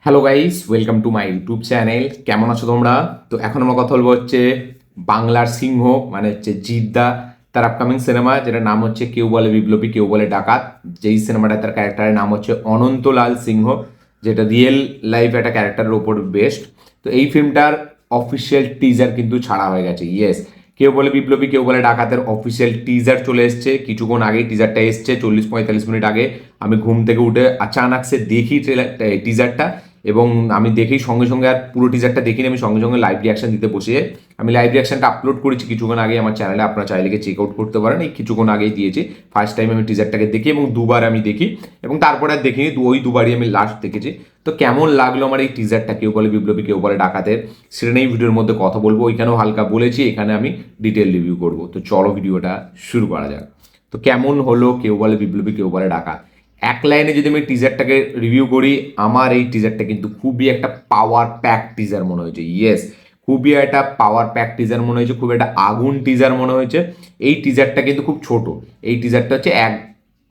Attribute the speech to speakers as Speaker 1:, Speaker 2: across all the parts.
Speaker 1: Hello guys, welcome to my YouTube channel. কেমন আছো তোমরা? তো এখন আমরা কথা বলবো হচ্ছে বাংলার সিংহ, মানে হচ্ছে জিদ্দা, তার আপকামিং সিনেমা যেটার নাম হচ্ছে কেউ বলে বিপ্লবী কেউ বলে ডাকাত। যেই সিনেমাটা তার ক্যারেক্টারের নাম হচ্ছে অনন্তলাল সিংহ, যেটা রিয়েল লাইফ একটা ক্যারেক্টারের ওপর বেস্ট। তো এই ফিল্মটার অফিসিয়াল টিজার কিন্তু ছাড়া হয়ে গেছে। ইয়েস, কেউ বলে বিপ্লবী কেউ বলে ডাকাতের অফিসিয়াল টিজার চলে এসছে। কিছুক্ষণ আগেই টিজারটা এসছে, 40-45 মিনিট আগে। আমি ঘুম থেকে উঠে আচানাক সে দেখি টিজারটা, এবং আমি দেখেই সঙ্গে সঙ্গে আর পুরো টিজারটা দেখিনি, আমি সঙ্গে সঙ্গে লাইভ রিয়াকশন দিতে বসে আমি লাইভ রিয়াকশনটা আপলোড করেছি কিছুক্ষণ আগে আমার চ্যানেলে। আপনারা চাইলে চেক আউট করতে পারেন, এই কিছুক্ষণ আগেই দিয়েছি। ফার্স্ট টাইম আমি টিজারটাকে দেখি এবং দুবার আমি দেখি, এবং তারপরে আর দেখিনি, ওই দুবারই আমি লাস্ট দেখেছি। তো কেমন লাগলো আমার এই টিজারটা কেউ বলে বিপ্লবী কেউ বলে ডাকাতের, সেটা নিয়ে ভিডিওর মধ্যে কথা বলবো। ওইখানেও হালকা বলেছি, এখানে আমি ডিটেল রিভিউ করবো। তো চলো ভিডিওটা শুরু করা যাক। তো কেমন হলো কেউ বলে বিপ্লবী কেউ বলে ডাকাত? এক লাইনে যদি আমি টিজারটাকে রিভিউ করি, আমার এই টিজারটা কিন্তু খুবই একটা পাওয়ার প্যাক টিজার মনে হয়েছে। ইয়েস, খুবই একটা পাওয়ার প্যাক টিজার মনে হয়েছে, খুব একটা আগুন টিজার মনে হয়েছে। এই টিজারটা কিন্তু খুব ছোট, এই টিজারটা হচ্ছে 1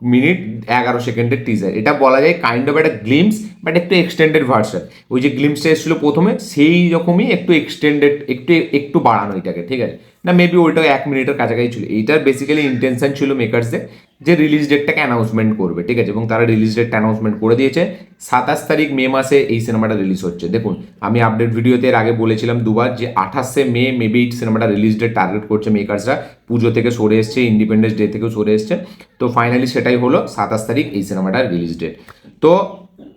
Speaker 1: মিনিট 11 সেকেন্ডের টিজার। এটা বলা যায় কাইন্ড অফ একটা গ্লিমস, বাট একটু এক্সটেন্ডেড ভার্সন। ওই যে গ্লিমসটা এসেছিল প্রথমে, সেই রকমই একটু এক্সটেন্ডেড, একটু একটু বাড়ানো এটাকে, ঠিক আছে? না, মেবি ওইটা 1 মিনিটের কাছাকাছি ছিল। এইটার বেসিক্যালি ইন্টেনশন ছিল মেকার্সদের যে রিলিজ ডেটটাকে অ্যানাউন্সমেন্ট করবে, ঠিক আছে? এবং তারা রিলিজ ডেটটা অ্যানাউন্সমেন্ট করে দিয়েছে। 27 তারিখ মে মাসে এই সিনেমাটা রিলিজ হচ্ছে। দেখুন, আমি আপডেট ভিডিওতে এর আগে বলেছিলাম দুবার যে 28 মে মেবি এই সিনেমাটা রিলিজ ডেট টার্গেট করছে মেকার্সরা। পুজো থেকে সরে এসছে, ইন্ডিপেন্ডেন্স ডে থেকেও সরে এসছে। তো ফাইনালি সেটাই হলো, 27 তারিখ এই সিনেমাটার রিলিজ ডেট। তো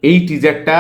Speaker 1: এই টিজারটা,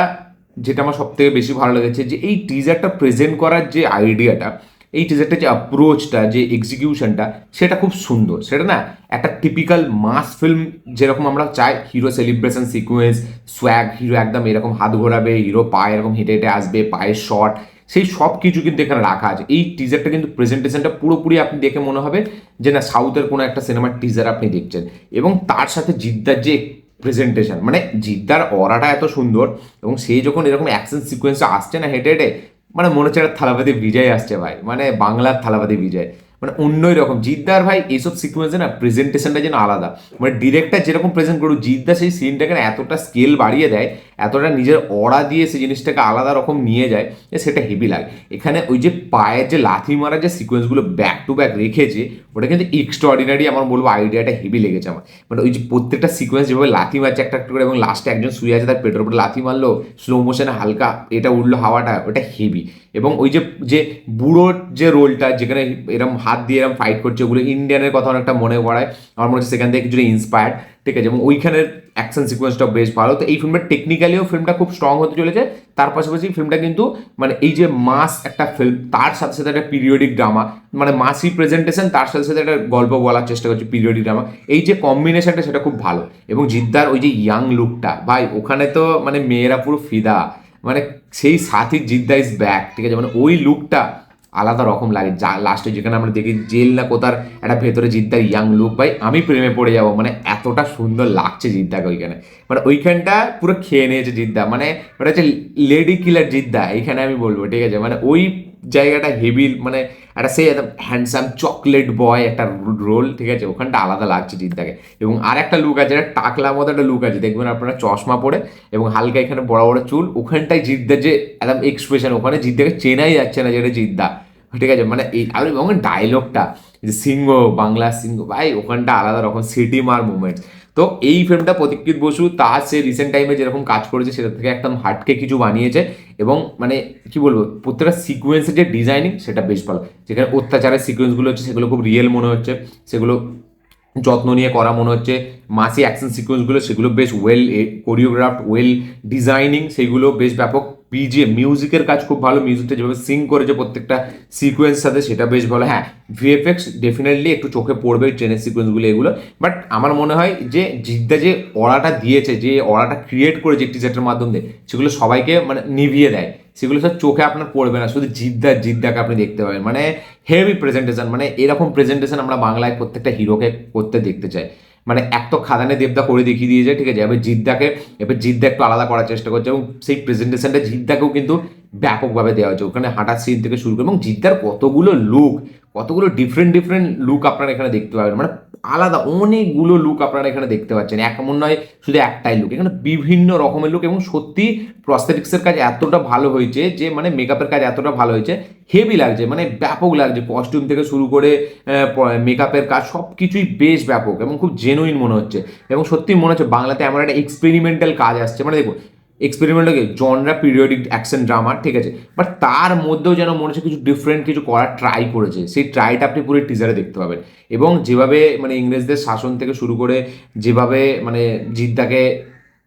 Speaker 1: যেটা আমার সব থেকে বেশি ভালো লেগেছে, যে এই টিজারটা প্রেজেন্ট করার যে আইডিয়াটা, এই টিজারটা যে অ্যাপ্রোচটা, যে এক্সিকিউশনটা, সেটা খুব সুন্দর। সেটা না একটা টিপিক্যাল মাস ফিল্ম যেরকম আমরা চাই, hero celebration sequence, swag, hero একদম এরকম হাত ঘোরাবে, হিরো পায়ে এরকম হেঁটে হেঁটে আসবে, পায়ের শট, সেই সব কিছু কিন্তু এখানে রাখা আছে। এই টিজারটা কিন্তু প্রেজেন্টেশনটা পুরোপুরি আপনি দেখে মনে হবে যে না, সাউথের কোনো একটা সিনেমার টিজার আপনি দেখছেন। এবং তার সাথে জিদ্দার যে প্রেজেন্টেশন, মানে জিদ্দার অরাটা এত সুন্দর, এবং সেই যখন এরকম অ্যাকশন সিকোয়েন্সে আসছে না হেঁটে হেঁটে, মানে মনে হচ্ছে একটা থালাপতি বিজয় আসছে ভাই, মানে বাংলার থালাপতি বিজয়, মানে অন্যই রকম। জিদ্দার ভাই এইসব সিকোয়েন্সে না প্রেজেন্টেশনটা যেন আলাদা, মানে ডিরেক্টর যেরকম প্রেজেন্ট করুক, জিদ্দা সেই সিনটাকে না এতটা স্কেল বাড়িয়ে দেয়, এতটা নিজের অরা দিয়ে সেই জিনিসটাকে আলাদা রকম নিয়ে যায়, যে সেটা হেভি লাগে। এখানে ওই যে পায়ের যে লাথি মারার যে সিকোয়েন্সগুলো ব্যাক টু ব্যাক রেখেছে, ওটা কিন্তু এক্সট্রাঅর্ডিনারি, আমার বলবো আইডিয়াটা হেভি লেগেছে আমার। মানে ওই যে প্রত্যেকটা সিকোয়েন্স যেভাবে লাথি মারছে একটা একটা করে, এবং লাস্টে একজন শুয়ে আছে তার পেটের উপরে লাথি মারলো, স্লো মোশনে হালকা এটা উঠলো হাওয়াটা, ওটা হেভি। এবং ওই যে যে বুড়োর যে রোলটা, যেখানে এরকম হাত দিয়ে এরকম ফাইট করছে, ওগুলো ইন্ডিয়ানের কথা অনেকটা মনে পড়ায় আমার, মনে হচ্ছে সেখান থেকে কিছুটা ইন্সপায়ার্ড, ঠিক আছে? এবং ওইখানের অ্যাকশন সিকোয়েন্সটা বেশ ভালো। তো এই ফিল্মটা টেকনিক্যালিও ফিল্মটা খুব স্ট্রং হতে চলেছে। তার পাশাপাশি ফিল্মটা কিন্তু মানে এই যে মাস একটা ফিল্ম, তার সাথে সাথে একটা পিরিয়ডিক ড্রামা, মানে মাসি প্রেজেন্টেশন, তার সাথে সাথে একটা গল্প বলার চেষ্টা করছে, পিরিয়ডিক ড্রামা, এই যে কম্বিনেশনটা সেটা খুব ভালো। এবং জিদ্দার ওই যে ইয়াং লুকটা, ভাই ওখানে তো মানে মেয়েরা পুরো ফিদা, মানে সেই সাথী জিদ্দা ইজ ব্যাক, ঠিক আছে? মানে ওই লুকটা আলাদা রকম লাগে। যা লাস্টে যেখানে আমরা দেখি জেল না কোথার একটা ভেতরে জিদ্দার ইয়াং লুক, ভাই আমি প্রেমে পড়ে যাবো, মানে এতটা সুন্দর লাগছে জিদ্দাকে ওইখানে। মানে ওইখানটা পুরো খেয়ে নিয়েছে জিদ্দা, মানে ওটা হচ্ছে লেডি কিলার জিদ্দা এইখানে আমি বলবো, ঠিক আছে? মানে ওই জায়গাটা হেভি, মানে একটা সেই একদম হ্যান্ডসাম চকলেট বয় একটা রোল, ঠিক আছে? ওখানটা আলাদা লাগছে জিদ্দাকে। এবং আর একটা লুক আছে, একটা টাকলার মতো একটা লুক আছে, দেখবেন আপনারা, চশমা পরে এবং হালকা এখানে বড় বড় চুল, ওখানটায় জিদ্দার যে একদম এক্সপ্রেশন, ওখানে জিদ্দাকে চেনাই যাচ্ছে না যেটা জিদ্দা, ঠিক আছে? মানে এই আর এবং ডায়লগটা, যে সিংহ, বাংলা সিংহ, ভাই ওখানটা আলাদা রকম সিটি মার মুভমেন্টস। তো এই ফিল্মটা প্রতীক্ষিত বসু তার সে রিসেন্ট টাইমে যেরকম কাজ করেছে, সেটা থেকে একদম হাটকে কিছু বানিয়েছে। এবং মানে কি বলবো, প্রত্যেকটা সিকোয়েন্সের যে ডিজাইনিং সেটা বেশ ভালো। যেখানে অত্যাচারের সিকোয়েন্সগুলো হচ্ছে সেগুলো খুব রিয়েল মনে হচ্ছে, সেগুলো যত্ন নিয়ে করা মনে হচ্ছে। মাসি অ্যাকশন সিকোয়েন্সগুলো সেগুলো বেশ ওয়েল কোরিওগ্রাফড, ওয়েল ডিজাইনিং, সেগুলো বেশ ব্যাপক। বিজিএম মিউজিকের কাজ খুব ভালো, মিউজিকটা যেভাবে সিং করেছে প্রত্যেকটা সিকোয়েন্স সাথে, সেটা বেশ ভালো। হ্যাঁ, ভিএফএক্স ডেফিনেটলি একটু চোখে পড়বে ট্রেনের সিকোয়েন্সগুলো এগুলো, বাট আমার মনে হয় যে জিদ্দা যে অরাটা দিয়েছে, যে অরাটা ক্রিয়েট করেছে টিজারটার মাধ্যমে, সেগুলো সবাইকে মানে নিভিয়ে দেয়, সেগুলো সব চোখে আপনার পড়বে না, শুধু জিদ্দাকে আপনি দেখতে পাবেন। মানে হেভি প্রেজেন্টেশন, মানে এরকম প্রেজেন্টেশন আমরা বাংলায় প্রত্যেকটা হিরোকে করতে দেখতে চাই। মানে এক তো খাদানে দেবদা করে দেখিয়ে দিয়েছে, ঠিক আছে? এবার জিদ্দা একটু আলাদা করার চেষ্টা করছে, এবং সেই প্রেজেন্টেশনটা জিদ্দাকেও কিন্তু ব্যাপকভাবে দেওয়া হচ্ছে। ওখানে হাঁটার সিন থেকে শুরু করে, এবং জিদ্দার কতগুলো লুক, কতগুলো ডিফারেন্ট ডিফারেন্ট লুক আপনারা এখানে দেখতে পাবেন। মানে আলাদা অনেকগুলো লুক আপনারা এখানে দেখতে পাচ্ছেন, এমন নয় শুধু একটাই লুক, এখানে বিভিন্ন রকমের লুক। এবং সত্যি প্রস্থেটিক্সের কাজ এতটা ভালো হয়েছে যে মানে মেকআপের কাজ এতটা ভালো হয়েছে, হেভি লাগছে, মানে ব্যাপক লাগছে। কস্টিউম থেকে শুরু করে মেকআপের কাজ সব কিছুই বেশ ব্যাপক এবং খুব জেনুইন মনে হচ্ছে। এবং সত্যি মনে হচ্ছে বাংলাতে এমন একটা এক্সপেরিমেন্টাল কাজ আসছে, মানে দেখুন experimental genre periodic action drama, ঠিক আছে, বাট তার মধ্যেও যেন মনে হচ্ছে কিছু ডিফারেন্ট কিছু করার ট্রাই করেছে। সেই ট্রাইটা আপনি পুরো টিজারে দেখতে পাবেন। এবং যেভাবে মানে ইংরেজদের শাসন থেকে শুরু করে যেভাবে মানে জিদ্দাকে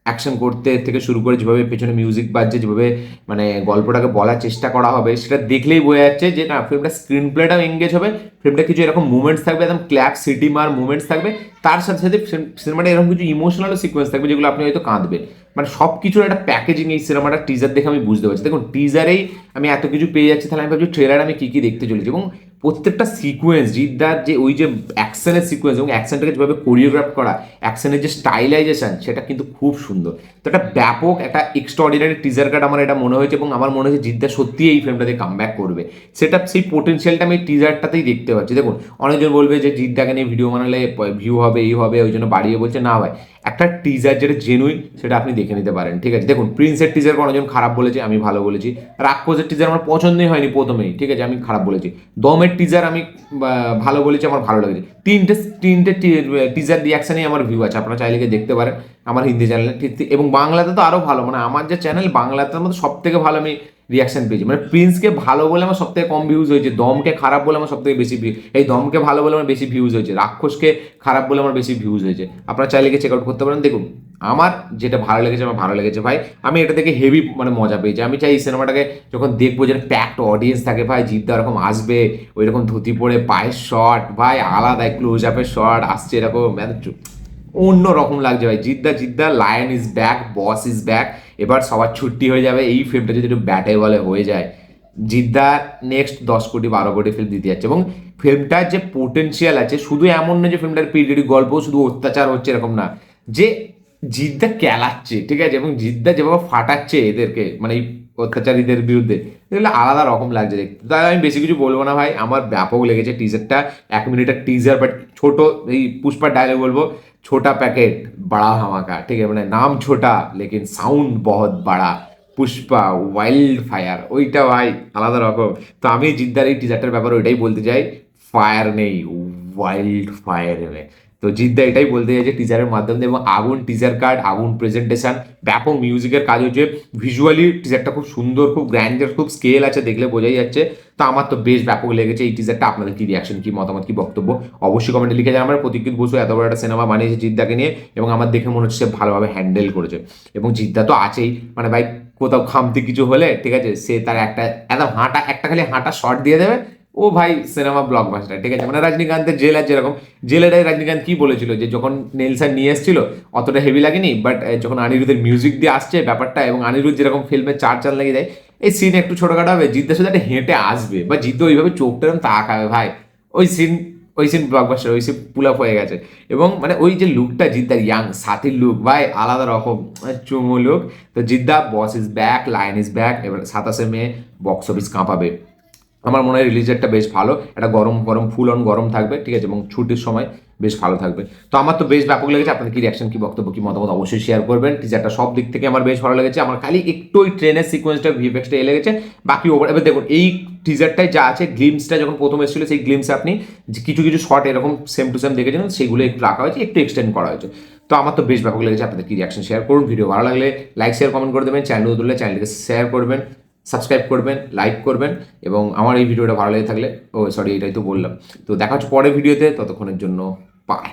Speaker 1: অ্যাকশন করতে থেকে শুরু করে যেভাবে পেছনে মিউজিক বাজছে, যেভাবে মানে গল্পটাকে বলার চেষ্টা করা হবে, সেটা দেখলেই বোঝা যাচ্ছে যে না ফিল্মটা স্ক্রিন প্লেটাও এঙ্গেজ হবে, ফিল্মটা কিছু এরকম মুভমেন্টস থাকবে, একদম ক্ল্যাপ সিটি মার মুভমেন্টস থাকবে, তার সাথে সাথে সিনেমাটা এরকম কিছু ইমোশনাল সিকোয়েন্স থাকবে যেগুলো আপনি হয়তো কাঁদবেন। মানে সব কিছুর একটা প্যাকেজিং এই সিনেমাটা টিজার দেখে আমি বুঝতে পারছি। দেখুন টিজারেই আমি এত কিছু পেয়ে যাচ্ছি, তাহলে আমি ভাবছি ট্রেলার আমি কী কী দেখতে চলেছি। এবং প্রত্যেকটা সিকোয়েন্স জিদ্দার যে ওই যে অ্যাকশনের সিকোয়েন্স এবং অ্যাকশনটাকে যেভাবে কোরিওগ্রাফ করা, অ্যাকশনের যে স্টাইলাইজেশন, সেটা কিন্তু খুব সুন্দর। তো একটা ব্যাপক একটা এক্সট্রাঅর্ডিনারি টিজার কাট আমার এটা মনে হয়েছে। এবং আমার মনে হয়েছে জিদ্দা সত্যি এই ফিল্মটাতে কামব্যাক করবে, সেটা সেই পোটেনশিয়ালটা আমি টিজারটাতেই দেখতে পাচ্ছি। দেখুন অনেকজন বলবে যে জিদ্দাকে নিয়ে ভিডিও বানালে ভিউ হবে, এই হবে, ওই জন্য বাড়িয়ে বলছে। না ভাই, একটা টিজার যেটা জেনুইন সেটা আপনি দেখে নিতে পারেন, ঠিক আছে। দেখুন প্রিন্সের টিজার অনেকজন খারাপ বলেছে, আমি ভালো বলেছি। রাক্ষসের টিজার আমার পছন্দই হয়নি প্রথমেই, ঠিক আছে, আমি খারাপ বলেছি। দমের টিজার আমি ভালো বলেছি, আমার ভালো লেগেছে। তিনটে টিজার রিয়াকশানেই আমার ভিউ আছে, আপনারা চাইলে গিয়ে দেখতে পারেন আমার হিন্দি চ্যানেলে। এবং বাংলাতে তো আরও ভালো, মানে আমার যে চ্যানেল বাংলাতে মধ্যে সব থেকে ভালো আমি রিয়াকশন পেয়েছি। মানে প্রিন্সকে ভালো বলে আমার সব থেকে কম ভিউজ হয়েছে, দমকে খারাপ বলে আমার সব থেকে বেশি এই দমকে ভালো বলে আমার বেশি ভিউজ হয়েছে, রাক্ষসকে খারাপ বলে আমার বেশি ভিউজ হয়েছে। আপনারা চাইলে গিয়ে চেক আউট করতে পারেন। দেখুন আমার যেটা ভালো লেগেছে, আমার ভালো লেগেছে ভাই, আমি এটা থেকে হেভি মানে মজা পেয়েছি। আমি চাই এই সিনেমাটাকে যখন দেখবো যেন প্যাকড অডিয়েন্স থাকে ভাই, জিদ্দা এরকম আসবে, ওই রকম ধুতি পরে পায়ের শট ভাই, আলাদা ক্লোজ আপের শট আসছে এরকম, অন্য রকম লাগছে ভাই। Jeddah Jeddah, lion is back, boss is back. এবার সবার ছুটি হয়ে যাবে এই ফিল্মটা যদি একটু ব্যাটে বলে হয়ে যায়। জিদ্দা নেক্সট 10 কোটি 12 কোটি ফিল্ম দিতে যাচ্ছে। এবং ফিল্মটার যে পোটেনশিয়াল আছে, শুধু এমন নয় যে ফিল্মটার পিরিয়ডিক গল্প শুধু অত্যাচার হচ্ছে এরকম না, যে জিদ্দা কেলাচ্ছে, ঠিক আছে, এবং জিদ্দা যেভাবে ফাটাচ্ছে এদেরকে মানে এই অত্যাচারীদের বিরুদ্ধে, এগুলো আলাদা রকম লাগছে দেখতে। তাই আমি বেশি কিছু বলবো না ভাই, আমার ব্যাপক লেগেছে টিজারটা। 1 মিনিটের টিজার, বাট ছোট, এই পুষ্পার ডায়লগ বলবো, ছোটা প্যাকেট बड़ा धमाका, ठीक है, মানে নাম ছোটা লেকিন সাউন্ড বহুত বড়া, পুষ্পা ওয়াইল্ড ফায়ার, ওইটা ভাই আলাদা রকম। তো আমি জিদ্দার এই টিজারটার ব্যাপারে ওইটাই বলতে চাই, ফায়ার নেই, ওয়াইল্ড ফায়ার নেই। তো জিদ্দা এটাই বলতে চাই যে টিজারের মাধ্যমে, এবং আগুন টিজার কার্ড, আগুন প্রেজেন্টেশন, ব্যাপক মিউজিকের কাজ হচ্ছে, ভিজুয়ালি টিজারটা খুব সুন্দর, খুব গ্র্যান্ডার, খুব স্কেল আছে, দেখলে বোঝাই যাচ্ছে। তো আমার তো বেশ ব্যাপক লেগেছে এই টিজারটা। আপনাদের কি রিয়াকশন, কি মতামত, কি বক্তব্য অবশ্যই কমেন্টে লিখে জানাবেন। প্রতীক্ষিত বসু এত বড় একটা সিনেমা বানিয়েছে জিদ্দাকে নিয়ে, এবং আমার দেখে মনে হচ্ছে সে ভালোভাবে হ্যান্ডেল করেছে। এবং জিদ্দা তো আছেই, মানে ভাই কোথাও খামতি কিছু হলে, ঠিক আছে, সে তার একটা একদম একটা খালি হাঁটা শট দিয়ে দেবে, ও ভাই সিনেমা ব্লকবাস্টার, ঠিক আছে। মানে রজনীকান্তের জেলার যেরকম, জেলেরাই রজনীকান্ত কি বলেছিল যে যখন নেলসন নিয়ে এসেছিল অতটা হেভি লাগেনি, বাট যখন অনিরুদ্ধের মিউজিক দিয়ে আসছে ব্যাপারটা, এবং অনিরুদ্ধ যেরকম ফিল্মে চার চান লাগিয়ে দেয়, এই সিন একটু ছোটখাটো হবে, জিদ্দার সাথে একটা হেঁটে আসবে বা জিদ্দ ওইভাবে চোখটা এরকম তাকাবে ভাই, ওই সিন ব্লকবাস্টার, ওই সিন পুল আপ হয়ে গেছে। এবং মানে ওই যে লুকটা জিদ্দার, ইয়াং সাথীর লুক ভাই আলাদা রকম, চুমু লুক। তো Jeddah boss is back, line is back. এবার 27শে মে বক্স অফিস কাঁপাবে। আমার মনে হয় রিলিজেরটা বেশ ভালো, একটা গরম গরম ফুল অন গরম থাকবে, ঠিক আছে, এবং ছুটির সময় বেশ ভালো থাকবে। তো আমার তো বেশ ব্যাপক লেগেছে। আপনাদের কি রিয়াকশন, কি বক্তব্য, কি মতামত অবশ্যই শেয়ার করবেন। টিজারটা সব দিক থেকে আমার বেশ ভালো লেগেছে। আমার খালি একটু ওই ট্রেনের সিকোয়েন্সটা, ভিএফএক্সটা লেগেছে, বাকি ওভার। এবার দেখুন এই টিজারটাই যা আছে, গ্লিমসটা যখন প্রথম এসেছিল, সেই গ্লিমসে আপনি যে কিছু কিছু শর্ট এরকম সেম টু সেম দেখেছেন, সেগুলো একটু রাখা হয়েছে, একটু এক্সটেন্ড করা হয়েছে। তো আমার তো বেশ ব্যাপক লেগেছে। আপনাদের কি রিয়াকশন শেয়ার করুন। ভিডিও ভালো লাগলে লাইক শেয়ার কমেন্ট করে দেবেন। চ্যানেল তুললে চ্যানেলটিকে শেয়ার করবেন, সাবস্ক্রাইব করবেন, লাইক করবেন। এবং আমার এই ভিডিওটা ভালো লেগে থাকলে, ও সরি এটাই তো বললাম। তো দেখা হচ্ছে পরের ভিডিওতে, ততক্ষণের জন্য বাই।